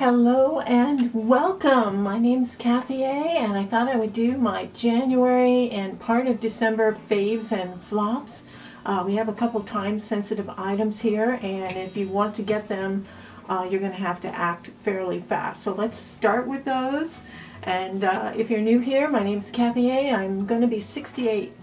Hello and welcome. My name's Kathy A, and I thought I would do my January and part of December faves and flops. We have a couple time sensitive items here, and if you want to get them, you're going to have to act fairly fast. So let's start with those. And if you're new here, my name's Kathy A. I'm going to be 68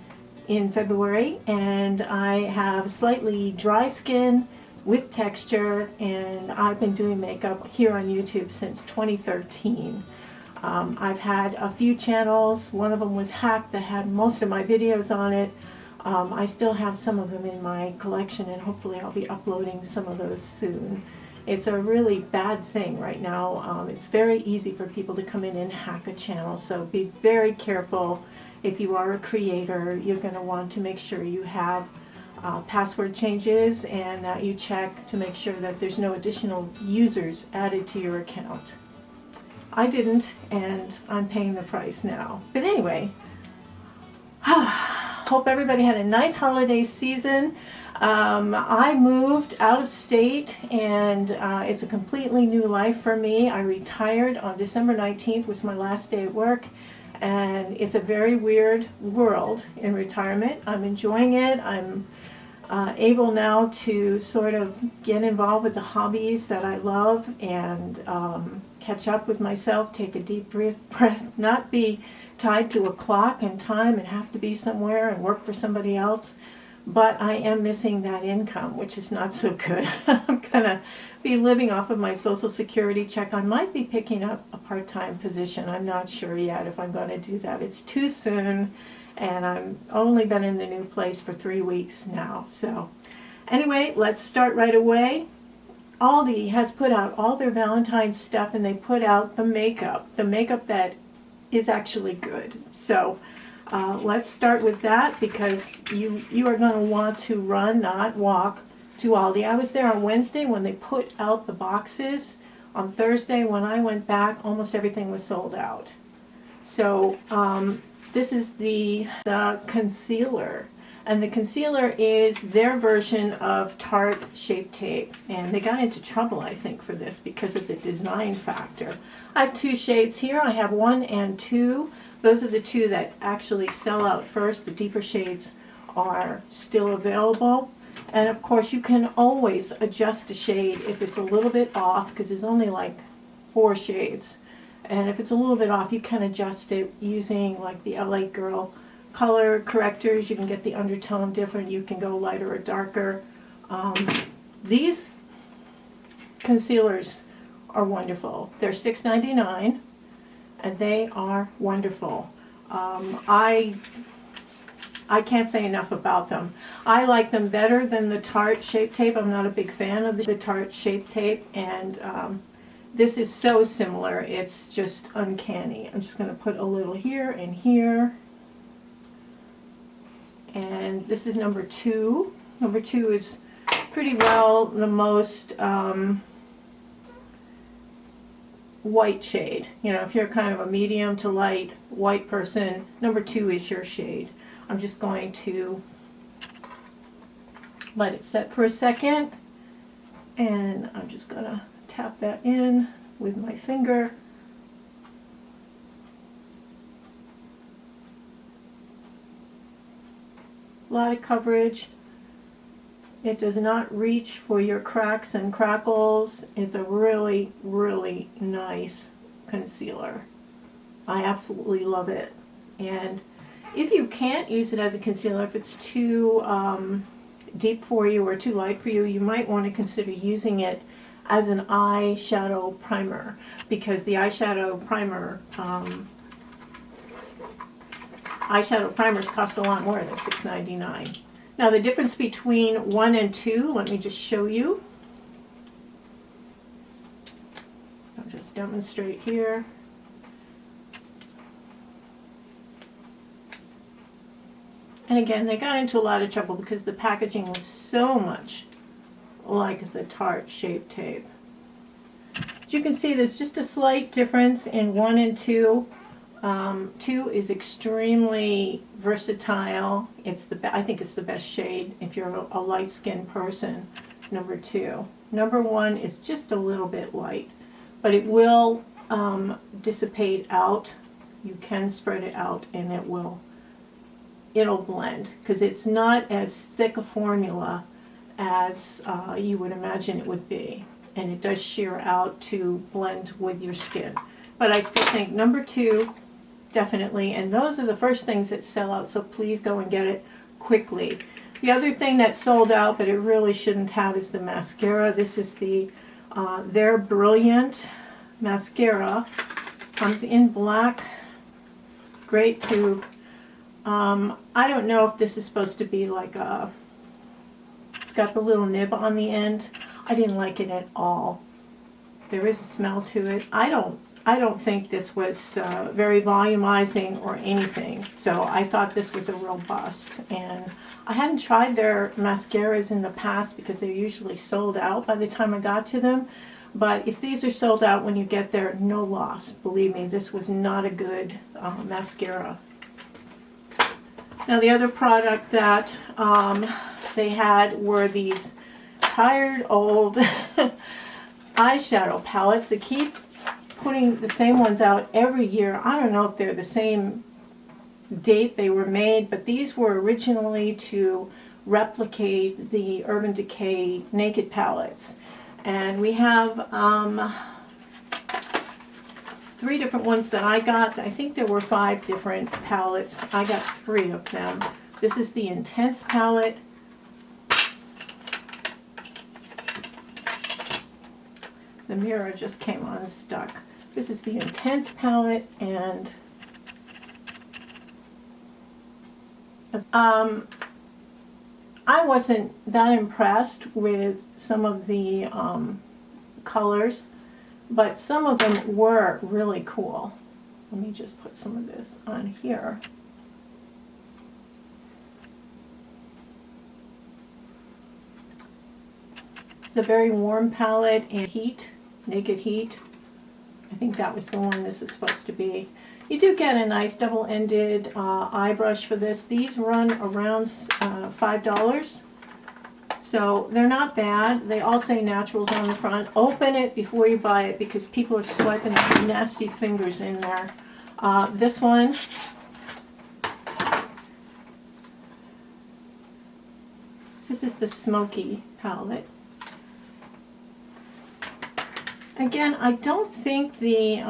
in February, and I have slightly dry skin with texture, and I've been doing makeup here on YouTube since 2013. I've had a few channels. One of them was Hacked that had most of my videos on it. I still have some of them in my collection, and hopefully I'll be uploading some of those soon. It's a really bad thing right now. It's very easy for people to come in and hack a channel, so be very careful. If you are a creator, you're going to want to make sure you have password changes, and that you check to make sure that there's no additional users added to your account. I didn't, and I'm paying the price now. But anyway, hope everybody had a nice holiday season. I moved out of state, and it's a completely new life for me. I retired on December 19th, was my last day at work, and it's a very weird world in retirement. I'm enjoying it. I'm able now to sort of get involved with the hobbies that I love, and catch up with myself, take a deep breath, not be tied to a clock and time and have to be somewhere and work for somebody else. But I am missing that income, which is not so good. I'm going to be living off of my Social Security check. I might be picking up a part-time position. I'm not sure yet if I'm going to do that. It's too soon, and I've only been in the new place for 3 weeks now. So anyway, let's start right away. Aldi has put out all their Valentine's stuff, and they put out the makeup that is actually good. So let's start with that, because you are going to want to run, not walk, to Aldi. I was there on Wednesday when they put out the boxes. On Thursday when I went back, almost everything was sold out. So this is the concealer, and the concealer is their version of Tarte Shape Tape, and they got into trouble, I think, for this because of the design factor. I have two shades here. I have 1 and 2. Those are the two that actually sell out first. The deeper shades are still available, and of course you can always adjust a shade if it's a little bit off, because there's only like 4 shades. And if it's a little bit off, you can adjust it using like the LA Girl color correctors. You can get the undertone different. You can go lighter or darker. These concealers are wonderful. They're $6.99, and they are wonderful. I can't say enough about them. I like them better than the Tarte Shape Tape. I'm not a big fan of the Tarte Shape Tape, and this is so similar, it's just uncanny. I'm just going to put a little here and here. And this is number 2. Number 2 is pretty well the most white shade. You know, if you're kind of a medium to light white person, number 2 is your shade. I'm just going to let it set for a second, and I'm just going to tap that in with my finger. A lot of coverage. It does not reach for your cracks and crackles. It's a really, really nice concealer. I absolutely love it. And if you can't use it as a concealer, if it's too deep for you or too light for you, you might want to consider using it as an eyeshadow primer, because the eyeshadow primers cost a lot more than $6.99. Now the difference between 1 and 2, let me just show you. I'll just demonstrate here. And again, they got into a lot of trouble because the packaging was so much like the Tarte Shape Tape. As you can see, there's just a slight difference in 1 and 2. 2 is extremely versatile. I think it's the best shade if you're a light-skinned person. Number 2. Number 1 is just a little bit light. but it will dissipate out. You can spread it out and it'll blend, because it's not as thick a formula as you would imagine it would be, and it does shear out to blend with your skin. But I still think number 2, definitely, and those are the first things that sell out, so please go and get it quickly. The other thing that sold out, but it really shouldn't have, is the mascara. This is the Their Brilliant mascara. Comes in black. Great tube. I don't know if this is supposed to be like a, it's got the little nib on the end. I didn't like it at all. There is a smell to it. I don't think this was very volumizing or anything, so I thought this was a real bust. And I hadn't tried their mascaras in the past because they're usually sold out by the time I got to them. But if these are sold out when you get there, no loss. Believe me, this was not a good mascara. Now the other product that they had were these tired old eyeshadow palettes. They keep putting the same ones out every year. I don't know if they're the same date they were made, but these were originally to replicate the Urban Decay Naked palettes. And we have 3 different ones that I got. I think there were 5 different palettes. I got 3 of them. This is the Intense palette. The mirror just came unstuck. This is the Intense palette, and I wasn't that impressed with some of the colors, but some of them were really cool. Let me just put some of this on here. It's a very warm palette, and Heat, Naked Heat. I think that was the one this is supposed to be. You do get a nice double-ended eye brush for this. These run around $5. So they're not bad. They all say naturals on the front. Open it before you buy it because people are swiping their nasty fingers in there. This one, this is the Smoky palette. Again, I don't think the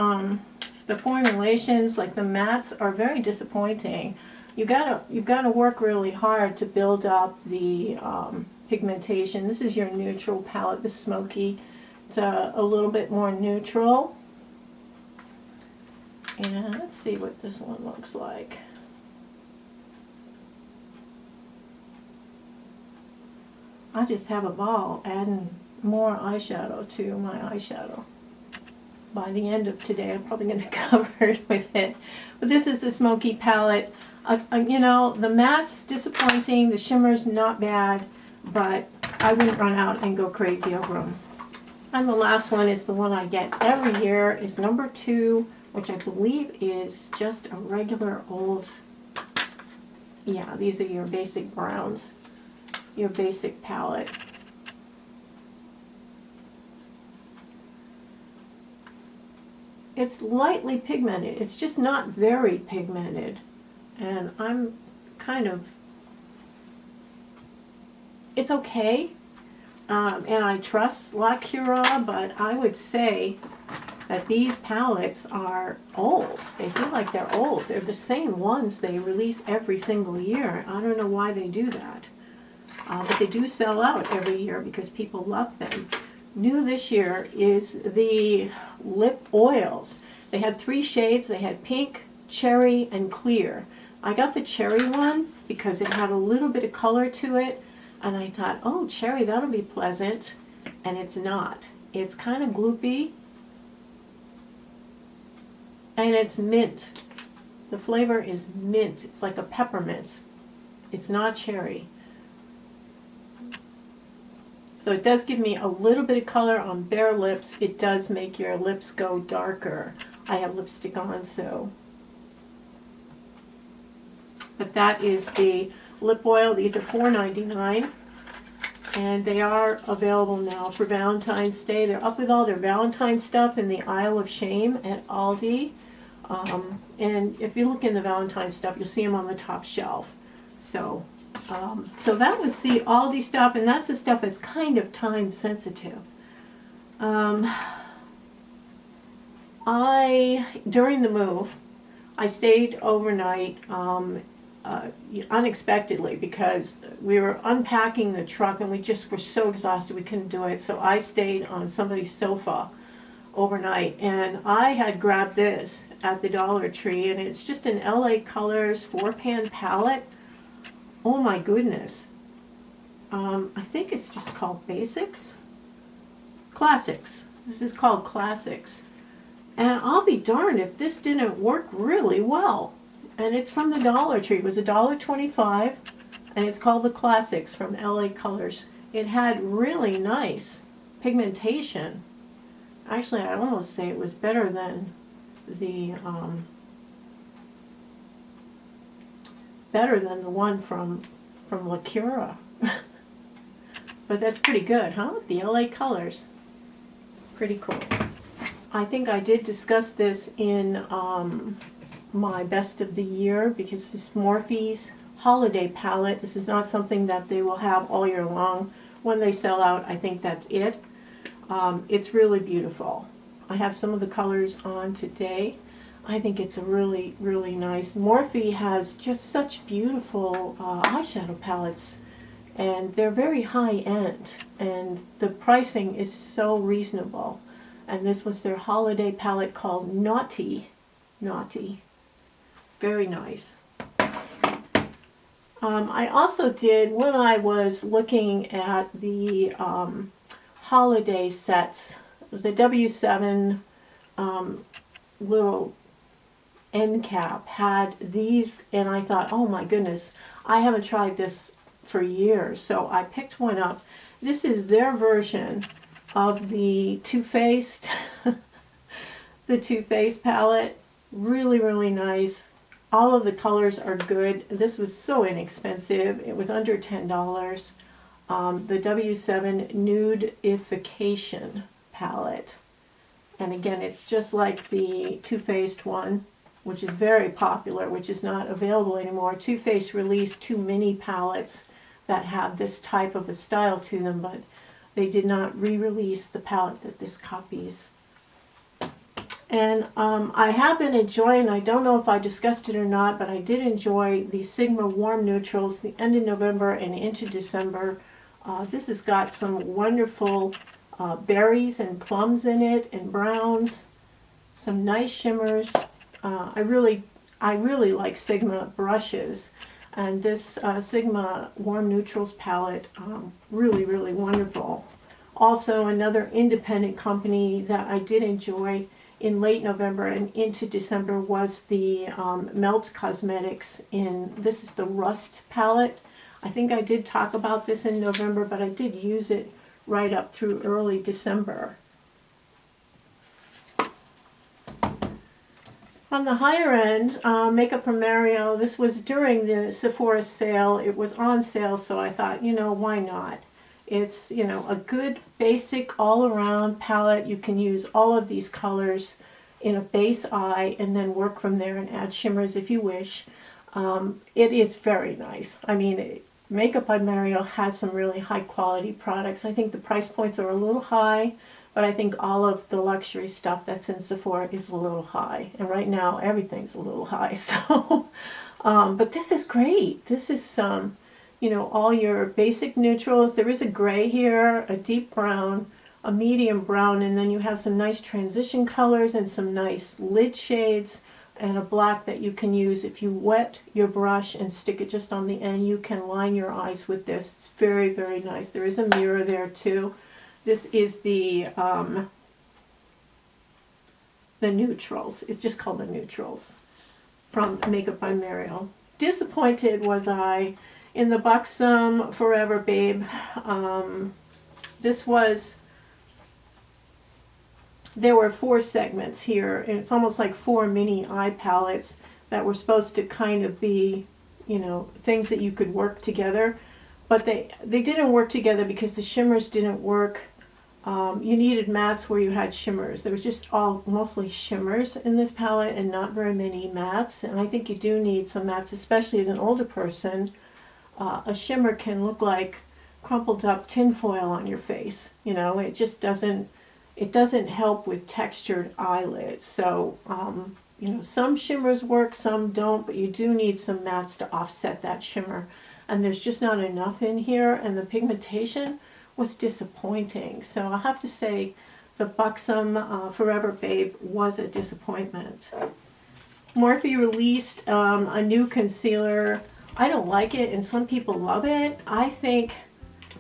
formulations, like the mattes, are very disappointing. You've got to work really hard to build up the pigmentation. This is your neutral palette, the Smoky. It's a little bit more neutral. And let's see what this one looks like. I just have a ball adding more eyeshadow to my eyeshadow. By the end of today, I'm probably going to cover it with it. But this is the Smoky palette. You know, the matte's disappointing, the shimmer's not bad, but I wouldn't run out and go crazy over them. And the last one is the one I get every year, is number 2, which I believe is just a regular old, yeah, these are your basic browns, your basic palette. It's lightly pigmented. It's just not very pigmented. And I'm kind of, it's okay. And I trust La Cura, but I would say that these palettes are old. They feel like they're old. They're the same ones they release every single year. I don't know why they do that. But they do sell out every year because people love them. New this year is the lip oils. They had 3 shades. They had pink, cherry, and clear. I got the cherry one because it had a little bit of color to it, and I thought, oh, cherry, that'll be pleasant, and it's not. It's kind of gloopy, and it's mint. The flavor is mint. It's like a peppermint. It's not cherry. So it does give me a little bit of color on bare lips. It does make your lips go darker. I have lipstick on, so. But that is the lip oil. These are $4.99. and they are available now for Valentine's Day. They're up with all their Valentine's stuff in the aisle of shame at Aldi. And if you look in the Valentine's stuff, you'll see them on the top shelf. So, so that was the Aldi stuff, and that's the stuff that's kind of time sensitive. During the move, I stayed overnight unexpectedly because we were unpacking the truck and we just were so exhausted we couldn't do it. So I stayed on somebody's sofa overnight, and I had grabbed this at the Dollar Tree, and it's just an LA Colors 4-pan palette. Oh my goodness. I think it's just called Basics? Classics. This is called Classics. And I'll be darned if this didn't work really well. And it's from the Dollar Tree. It was $1.25, and it's called the Classics from LA Colors. It had really nice pigmentation. Actually, I'd almost say it was better than the one from La Cura. But that's pretty good, huh? The LA Colors. Pretty cool. I think I did discuss this in my best of the year, because this Morphe's holiday palette, this is not something that they will have all year long. When they sell out, I think that's it. It's really beautiful. I have some of the colors on today. I think it's a really, really nice. Morphe has just such beautiful eyeshadow palettes, and they're very high-end, and the pricing is so reasonable. And this was their holiday palette called Naughty. Naughty. Very nice. I also did, when I was looking at the holiday sets, the W7 little end cap had these, and I thought, oh my goodness, I haven't tried this for years. So I picked one up. This is their version of the Too Faced, the Too Faced palette. Really, really nice. All of the colors are good. This was so inexpensive. It was under $10. The W7 Nudification palette. And again, it's just like the Too Faced one, which is very popular, which is not available anymore. Too Faced released 2 mini palettes that have this type of a style to them, but they did not re-release the palette that this copies. And I have been enjoying, I don't know if I discussed it or not, but I did enjoy the Sigma Warm Neutrals the end of November and into December. This has got some wonderful berries and plums in it, and browns, some nice shimmers. I really like Sigma brushes, and this Sigma Warm Neutrals palette, really, really wonderful. Also, another independent company that I did enjoy in late November and into December was the Melt Cosmetics this is the Rust palette. I think I did talk about this in November, but I did use it right up through early December. On the higher end, Makeup from Mario, this was during the Sephora sale. It was on sale, so I thought, you know, why not? It's, you know, a good basic all-around palette. You can use all of these colors in a base eye and then work from there and add shimmers if you wish. It is very nice. I mean, Makeup by Mario has some really high quality products. I think the price points are a little high, but I think all of the luxury stuff that's in Sephora is a little high. And right now, everything's a little high. So, but this is great. This is you know, all your basic neutrals. There is a gray here, a deep brown, a medium brown, and then you have some nice transition colors and some nice lid shades, and a black that you can use if you wet your brush and stick it just on the end. You can line your eyes with this. It's very, very nice. There is a mirror there too. This is the neutrals. It's just called the neutrals from Makeup by Mario. Disappointed was I in the Buxom Forever Babe. There were 4 segments here, and it's almost like 4 mini eye palettes that were supposed to kind of be, you know, things that you could work together. but they didn't work together because the shimmers didn't work. You needed mattes where you had shimmers. There was just all mostly shimmers in this palette and not very many mattes. And I think you do need some mattes, especially as an older person. A shimmer can look like crumpled up tinfoil on your face. You know, it just doesn't help with textured eyelids. So, you know, some shimmers work, some don't, but you do need some mattes to offset that shimmer. And there's just not enough in here, and the pigmentation was disappointing. So I'll have to say the Buxom Forever Babe was a disappointment. Morphe released a new concealer. I don't like it, and some people love it. I think,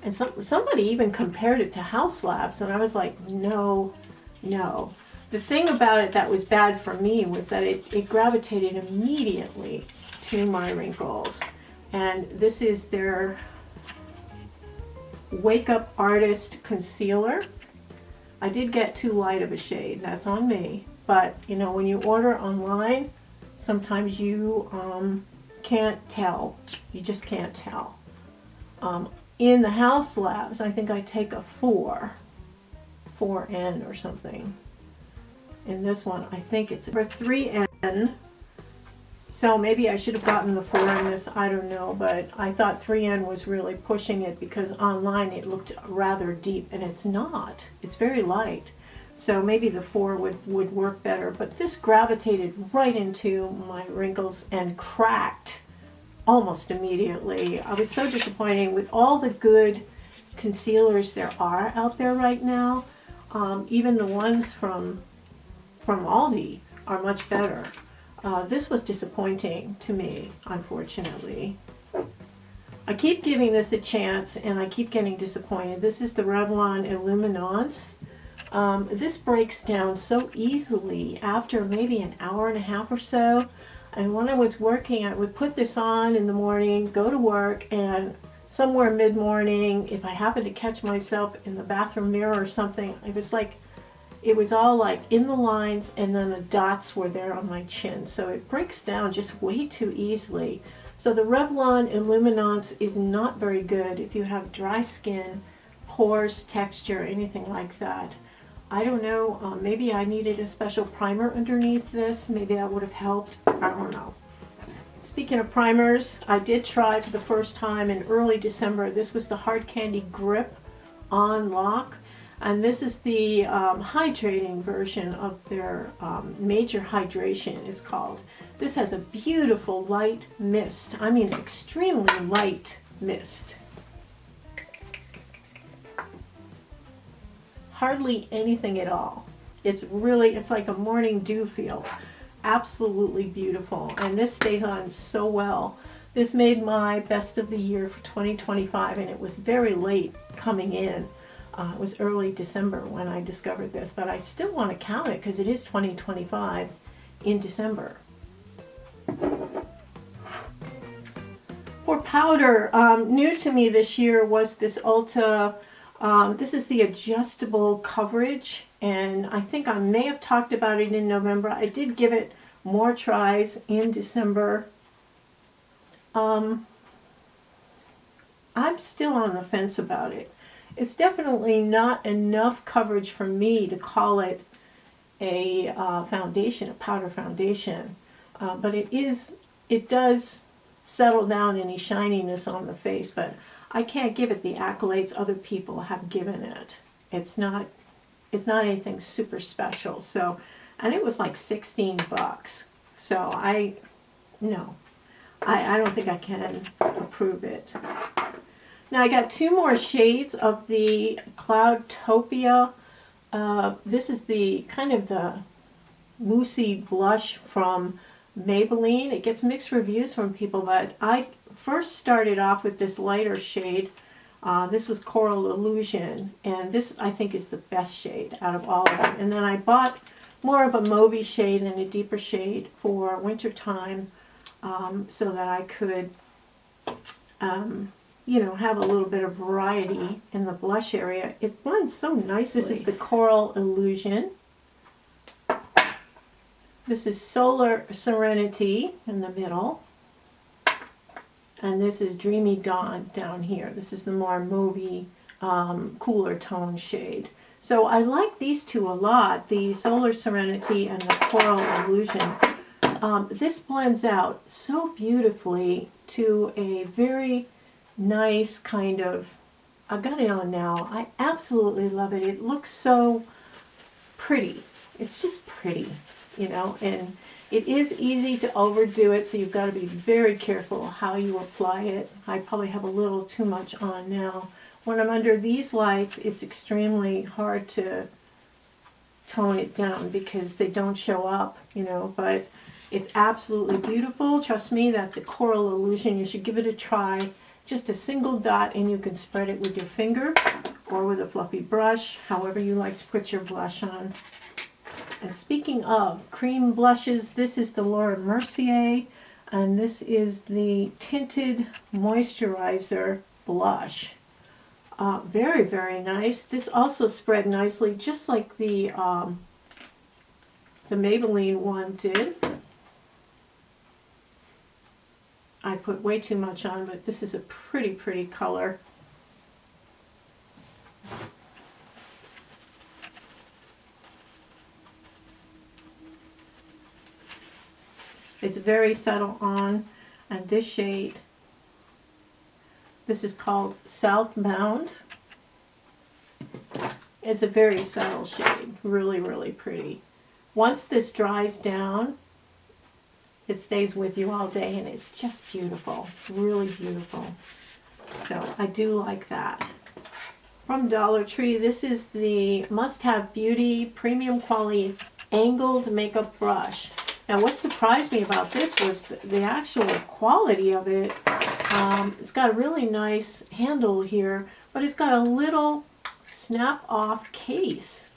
and somebody even compared it to House Labs, and I was like, no, no. The thing about it that was bad for me was that it gravitated immediately to my wrinkles. And this is their Wake Up Artist Concealer. I did get too light of a shade, that's on me. But, you know, when you order online, sometimes you can't tell. You just can't tell. In the House Labs, I think I take a 4N or something. In this one, I think it's for 3N. So maybe I should have gotten the 4 in this, I don't know, but I thought 3N was really pushing it because online it looked rather deep, and it's not. It's very light. So maybe the 4 would work better, but this gravitated right into my wrinkles and cracked almost immediately. I was so disappointed with all the good concealers there are out there right now. Even the ones from Aldi are much better. This was disappointing to me, unfortunately. I keep giving this a chance and I keep getting disappointed. This is the Revlon Illuminance. This breaks down so easily after maybe an hour and a half or so. And when I was working, I would put this on in the morning, go to work, and somewhere mid-morning, if I happened to catch myself in the bathroom mirror or something, it was all like in the lines, and then the dots were there on my chin. So it breaks down just way too easily. So the Revlon Illuminance is not very good if you have dry skin, pores, texture, anything like that. I don't know, maybe I needed a special primer underneath this. Maybe that would have helped. I don't know. Speaking of primers, I did try for the first time in early December. This was the Hard Candy Grip On Lock. And this is the hydrating version of their Major Hydration, it's called. This has a beautiful light mist. I mean, extremely light mist. Hardly anything at all. It's like a morning dew feel. Absolutely beautiful. And this stays on so well. This made my best of the year for 2025, and it was very late coming in. It was early December when I discovered this, but I still want to count it because it is 2025 in December. For powder, new to me this year was this Ulta. This is the adjustable coverage, and I think I may have talked about it in November. I did give it more tries in December. I'm still on the fence about it. It's definitely not enough coverage for me to call it a foundation, a powder foundation. But it does settle down any shininess on the face, but I can't give it the accolades other people have given it. It's not anything super special. So, and it was like $16. So I don't think I can approve it. Now I got 2 more shades of the Cloudtopia. This is the kind of the moussey blush from Maybelline. It gets mixed reviews from people, but I first started off with this lighter shade. This was Coral Illusion, and this I think is the best shade out of all of them. And then I bought more of a mauvey shade and a deeper shade for winter time, so that I could have a little bit of variety in the blush area. It blends so nicely. This is the Coral Illusion. This is Solar Serenity in the middle. And this is Dreamy Dawn down here. This is the more mauvey, cooler tone shade. So I like these two a lot, the Solar Serenity and the Coral Illusion. This blends out so beautifully to a very nice kind of, I've got it on now. I absolutely love it. It looks so pretty. It's just pretty, you know, and it is easy to overdo it, so you've got to be very careful how you apply it. I probably have a little too much on now. When I'm under these lights, it's extremely hard to tone it down because they don't show up, you know, but it's absolutely beautiful. Trust me that the Coral Illusion, you should give it a try. Just a single dot, and you can spread it with your finger or with a fluffy brush, however you like to put your blush on. And speaking of cream blushes, this is the Laura Mercier, and this is the Tinted Moisturizer Blush. Very, very nice. This also spread nicely, just like the Maybelline one did. I put way too much on, but this is a pretty, pretty color. It's very subtle on, and this shade, this is called Southbound. It's a very subtle shade, really, really pretty. Once this dries down, it stays with you all day, and it's just beautiful, really beautiful. So I do like that. From Dollar Tree, this is the Must Have Beauty Premium Quality Angled Makeup Brush. Now what surprised me about this was the actual quality of it. It's got a really nice handle here, but it's got a little snap-off case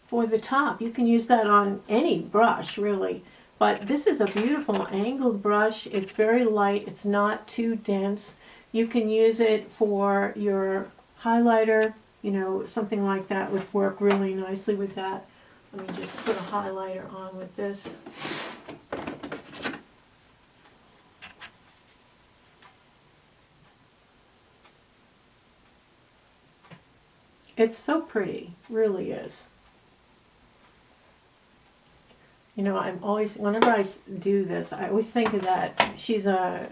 for the top. You can use that on any brush, really. But this is a beautiful angled brush. It's very light. It's not too dense. You can use it for your highlighter. You know, something like that would work really nicely with that. Let me just put a highlighter on with this. It's so pretty, really is. You know, I'm always, whenever I do this, I always think of that. She's a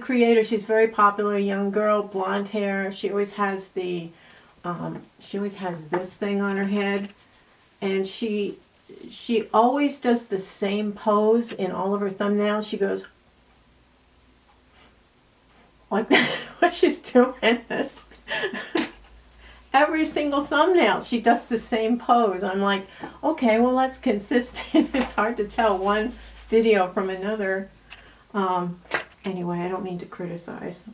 creator. She's very popular, young girl, blonde hair. She always has the, she always has this thing on her head, and she always does the same pose in all of her thumbnails. She goes like that. What she's doing this. Every single thumbnail, she does the same pose. I'm like, okay, well, that's consistent. It's hard to tell one video from another. Anyway, I don't mean to criticize.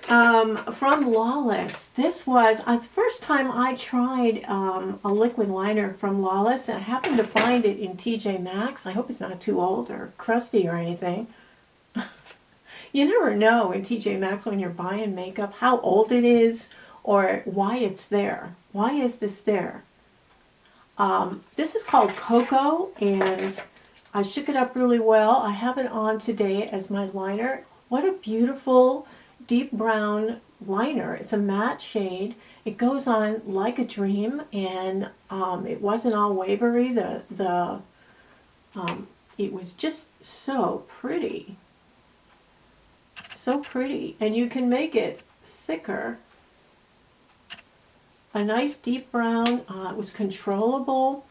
From Lawless, this was the first time I tried a liquid liner from Lawless. I happened to find it in TJ Maxx. I hope it's not too old or crusty or anything. You never know in TJ Maxx when you're buying makeup how old it is or why it's there. Why is this there? This is called Cocoa, and I shook it up really well. I have it on today as my liner. What a beautiful deep brown liner. It's a matte shade. It goes on like a dream, and it wasn't all wavery. It was just so pretty. So pretty, and you can make it thicker. A nice deep brown. It was controllable.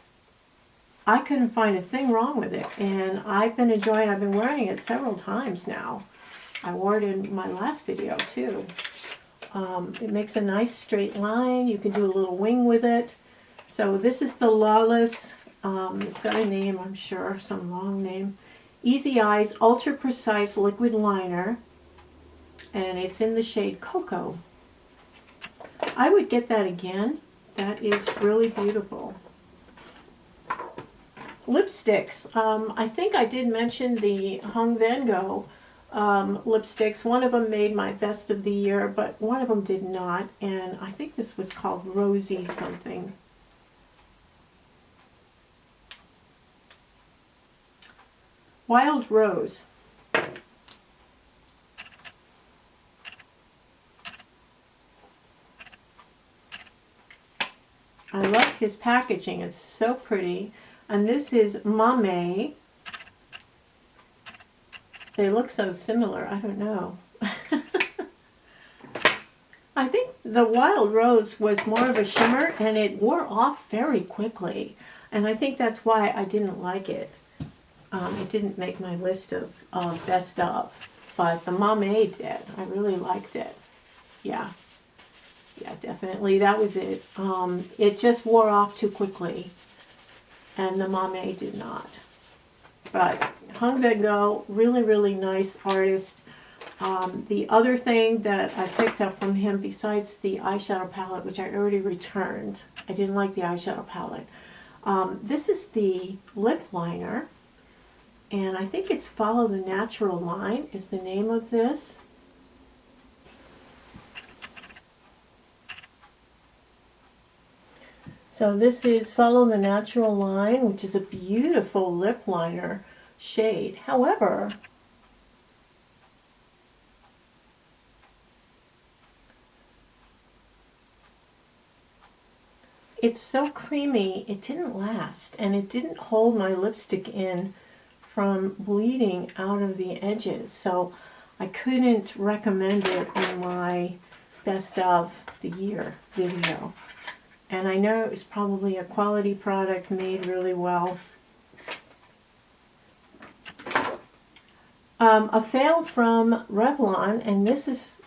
I couldn't find a thing wrong with it, and I've been enjoying. I've been wearing it several times now. I wore it in my last video too. It makes a nice straight line. You can do a little wing with it. So this is the Lawless. It's got a name, I'm sure, some long name. Easy Eyes Ultra Precise Liquid Liner. And it's in the shade Cocoa. I would get that again. That is really beautiful. Lipsticks. I think I did mention the Hung Van Gogh lipsticks. One of them made my best of the year, but one of them did not. And I think this was called Rosy something. Wild Rose. I love his packaging. It's so pretty. And this is Mame. They look so similar. I don't know. I think the Wild Rose was more of a shimmer, and it wore off very quickly. And I think that's why I didn't like it. It didn't make my list of best of. But the Mame did. I really liked it. Yeah. Yeah, definitely. That was it. It just wore off too quickly. And the Mame did not. But Hung Van Gogh, really, really nice artist. The other thing that I picked up from him, besides the eyeshadow palette, which I already returned, I didn't like the eyeshadow palette. This is the lip liner, and I think it's Follow the Natural Line is the name of this. So this is Follow the Natural Line, which is a beautiful lip liner shade. However, it's so creamy, it didn't last, and it didn't hold my lipstick in from bleeding out of the edges. So I couldn't recommend it in my best of the year video. And I know it was probably a quality product made really well. A fail from Revlon, and this is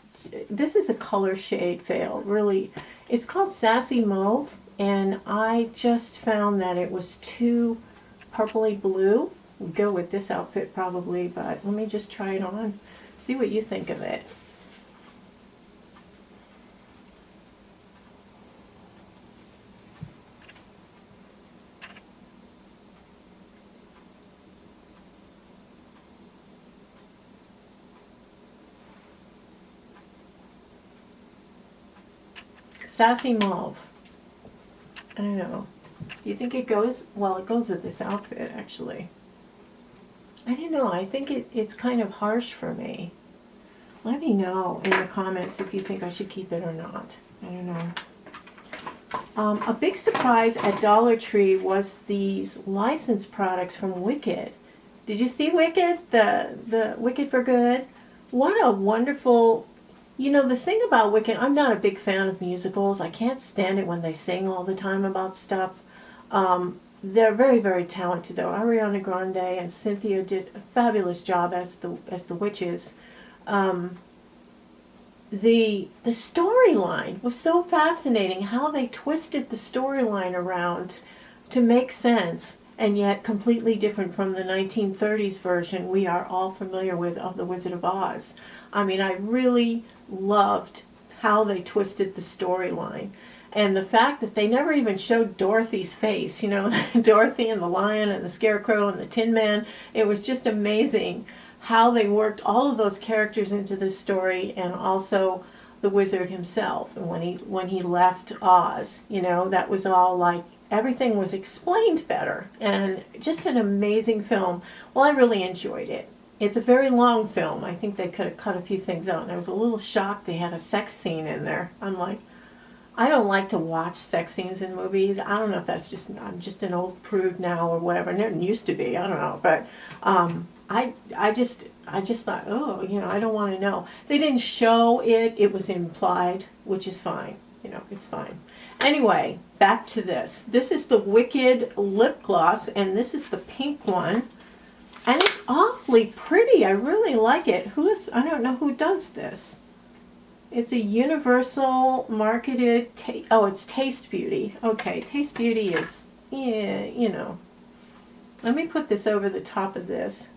a color shade fail, really. It's called Sassy Mauve, and I just found that it was too purpley blue. Would go with this outfit probably, but let me just try it on, see what you think of it. Sassy Mauve. I don't know. Do you think it goes? Well, it goes with this outfit, actually. I don't know. I think it's kind of harsh for me. Let me know in the comments if you think I should keep it or not. I don't know. A big surprise at Dollar Tree was these licensed products from Wicked. Did you see Wicked? The Wicked for Good? What a wonderful... You know, the thing about Wicked, I'm not a big fan of musicals. I can't stand it when they sing all the time about stuff. They're very, very talented, though. Ariana Grande and Cynthia did a fabulous job as the witches. The storyline was so fascinating, how they twisted the storyline around to make sense, and yet completely different from the 1930s version we are all familiar with of The Wizard of Oz. I mean, I really loved how they twisted the storyline. And the fact that they never even showed Dorothy's face, you know, Dorothy and the Lion and the Scarecrow and the Tin Man. It was just amazing how they worked all of those characters into the story, and also the wizard himself. And when he left Oz, you know, that was all like, everything was explained better. And just an amazing film. Well, I really enjoyed it. It's a very long film. I think they could have cut a few things out. And I was a little shocked they had a sex scene in there. I'm like, I don't like to watch sex scenes in movies. I don't know if that's just, I'm just an old prude now or whatever. I never used to be. I don't know. But I just thought, oh, you know, I don't want to know. They didn't show it. It was implied, which is fine. You know, it's fine. Anyway, back to this. This is the Wicked lip gloss, and this is the pink one. And it's awfully pretty. I really like it. I don't know who does this. It's a universal marketed, it's Taste Beauty. Okay, Taste Beauty is, yeah, you know. Let me put this over the top of this.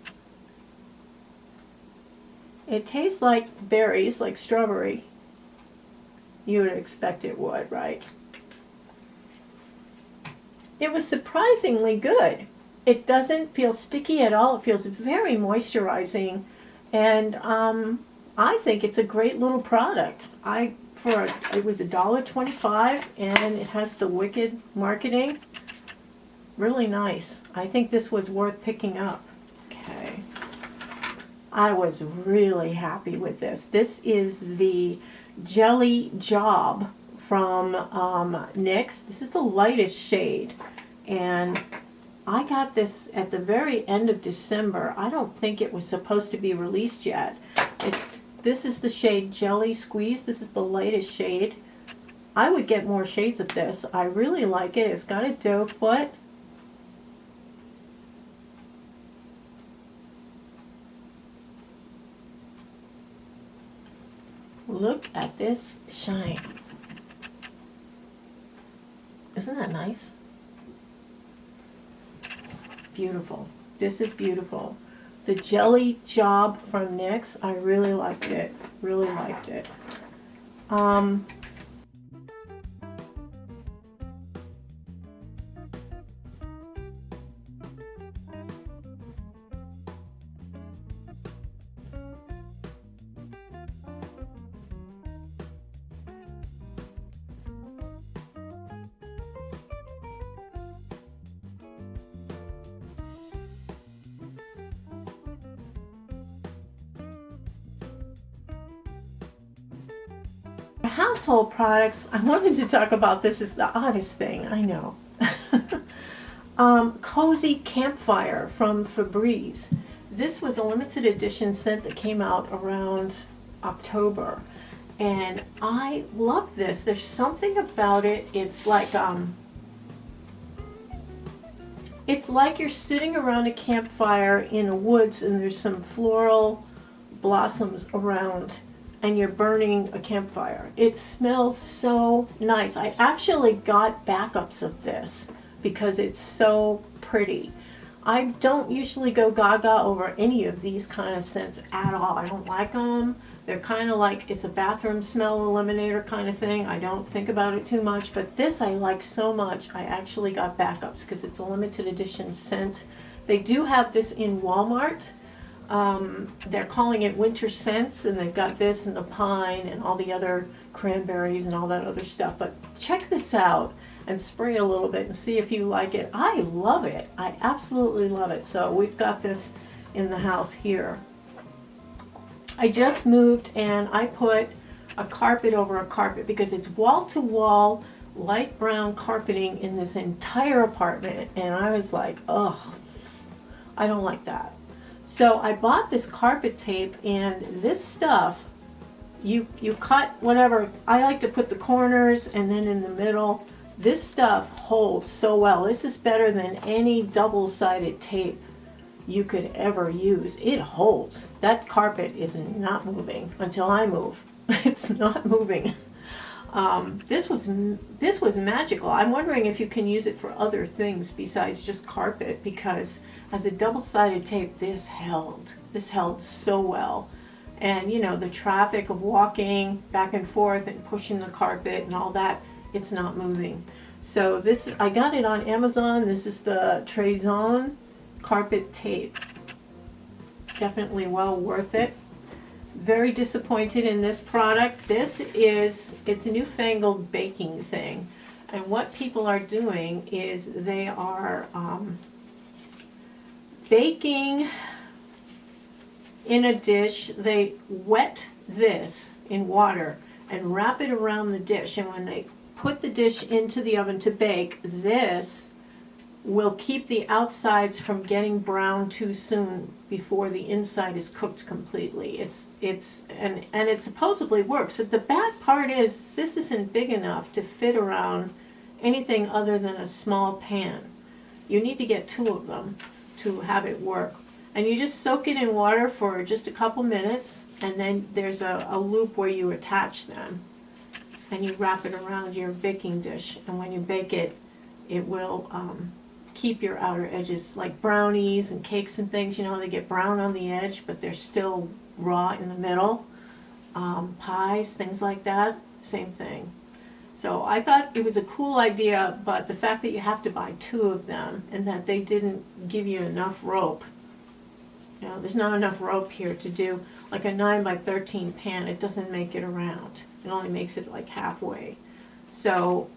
It tastes like berries, like strawberry. You would expect it would, right? It was surprisingly good. It doesn't feel sticky at all. It feels very moisturizing, and I think it's a great little product. It was $1.25, and it has the Wicked marketing. Really nice. I think this was worth picking up. Okay. I was really happy with this. This is the Jelly Job from NYX. This is the lightest shade, and I got this at the very end of December. I don't think it was supposed to be released yet. This is the shade Jelly Squeeze. This is the lightest shade. I would get more shades of this. I really like it. It's got a doe foot. Look at this shine. Isn't that nice? Beautiful. This is beautiful. The Jelly Job from NYX, I really liked it. Really liked it. Household products, I wanted to talk about this. Is the oddest thing, I know. Cozy Campfire from FAVES. This was a limited edition scent that came out around October, and I love this. There's something about it. It's like you're sitting around a campfire in the woods, and there's some floral blossoms around, and you're burning a campfire. It smells so nice. I actually got backups of this because it's so pretty. I don't usually go gaga over any of these kind of scents at all. I don't like them. They're kind of like, it's a bathroom smell eliminator kind of thing. I don't think about it too much, but this I like so much. I actually got backups because it's a limited edition scent. They do have this in Walmart. They're calling it Winter Scents, and they've got this and the pine and all the other cranberries and all that other stuff. But check this out and spray a little bit and see if you like it. I love it. I absolutely love it. So we've got this in the house here. I just moved and I put a carpet over a carpet because it's wall-to-wall light brown carpeting in this entire apartment, and I was like, oh, I don't like that. So I bought this carpet tape, and this stuff, you cut whatever. I like to put the corners and then in the middle. This stuff holds so well. This is better than any double-sided tape you could ever use. It holds. That carpet is not moving until I move. It's not moving. This was magical. I'm wondering if you can use it for other things besides just carpet, because as a double-sided tape, this held so well. And you know, the traffic of walking back and forth and pushing the carpet and all that, it's not moving. So this, I got it on Amazon. This is the Trazon carpet tape. Definitely well worth it. Very disappointed in this product. It's a newfangled baking thing. And what people are doing is they are baking in a dish. They wet this in water and wrap it around the dish. And when they put the dish into the oven to bake, this will keep the outsides from getting brown too soon before the inside is cooked completely. And it supposedly works, but the bad part is this isn't big enough to fit around anything other than a small pan. You need to get 2 of them to have it work. And you just soak it in water for just a couple minutes, and then there's a loop where you attach them and you wrap it around your baking dish, and when you bake it, it will keep your outer edges, like brownies and cakes and things, you know, they get brown on the edge, but they're still raw in the middle. Pies, things like that, same thing. So I thought it was a cool idea, but the fact that you have to buy 2 of them and that they didn't give you enough rope, you know, there's not enough rope here to do like a 9 by 13 pan. It doesn't make it around. It only makes it like halfway. So,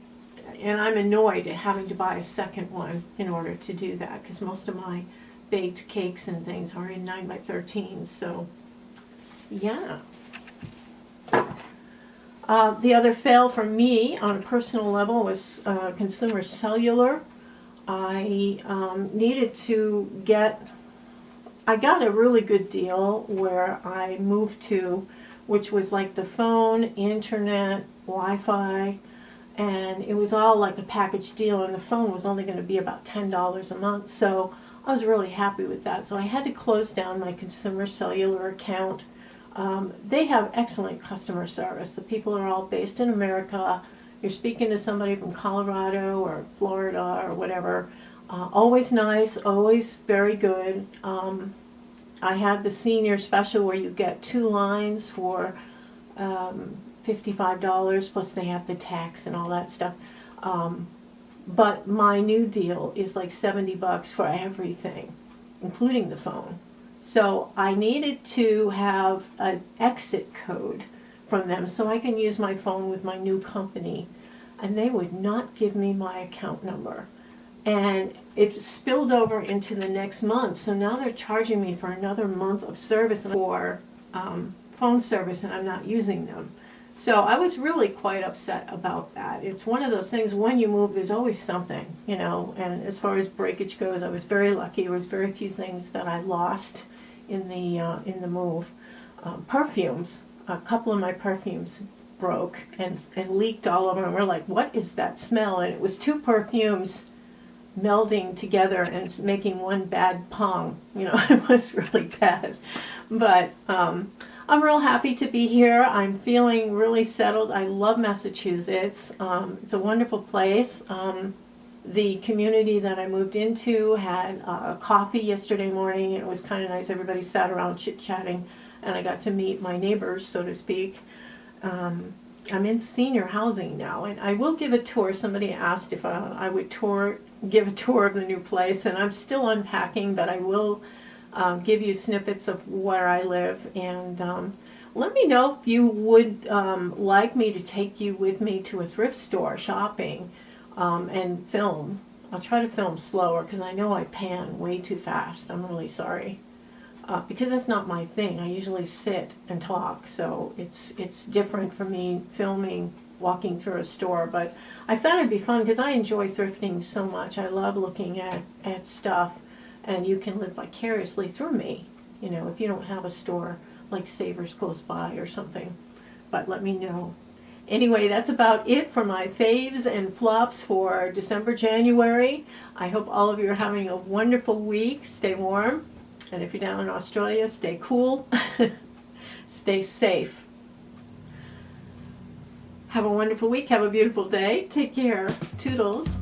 and I'm annoyed at having to buy a second one in order to do that, because most of my baked cakes and things are in 9 by 13. So, yeah. The other fail for me on a personal level was consumer cellular. I needed to I got a really good deal where I moved to, which was like the phone, internet, Wi-Fi, and it was all like a package deal, and the phone was only going to be about $10 a month, so I was really happy with that. So I had to close down my consumer cellular account. They have excellent customer service. The people are all based in America. You're speaking to somebody from Colorado or Florida or whatever. Always nice, always very good. I had the senior special where you get 2 lines for $55, plus they have the tax and all that stuff. But my new deal is like $70 for everything, including the phone. So I needed to have an exit code from them so I can use my phone with my new company, and they would not give me my account number. And it spilled over into the next month, so now they're charging me for another month of service for phone service, and I'm not using them. So I was really quite upset about that. It's one of those things, when you move, there's always something, you know, and as far as breakage goes, I was very lucky. There was very few things that I lost in the move. Perfumes, a couple of my perfumes broke and leaked all over, and we're like, what is that smell? And it was 2 perfumes melding together and making one bad pong. You know, it was really bad. But I'm real happy to be here. I'm feeling really settled. I love Massachusetts. It's a wonderful place. The community that I moved into had coffee yesterday morning. It was kind of nice. Everybody sat around chit-chatting, and I got to meet my neighbors, so to speak. I'm in senior housing now, and I will give a tour. Somebody asked if I would give a tour of the new place, and I'm still unpacking, but I will give you snippets of where I live. And let me know if you would like me to take you with me to a thrift store shopping and film. I'll try to film slower because I know I pan way too fast. I'm really sorry. Because that's not my thing. I usually sit and talk, so it's different for me filming walking through a store. But I thought it'd be fun because I enjoy thrifting so much. I love looking at stuff, and you can live vicariously through me, you know, if you don't have a store like Savers close by or something. But let me know. Anyway, that's about it for my faves and flops for December, January. I hope all of you are having a wonderful week. Stay warm. And if you're down in Australia, stay cool. Stay safe. Have a wonderful week. Have a beautiful day. Take care. Toodles.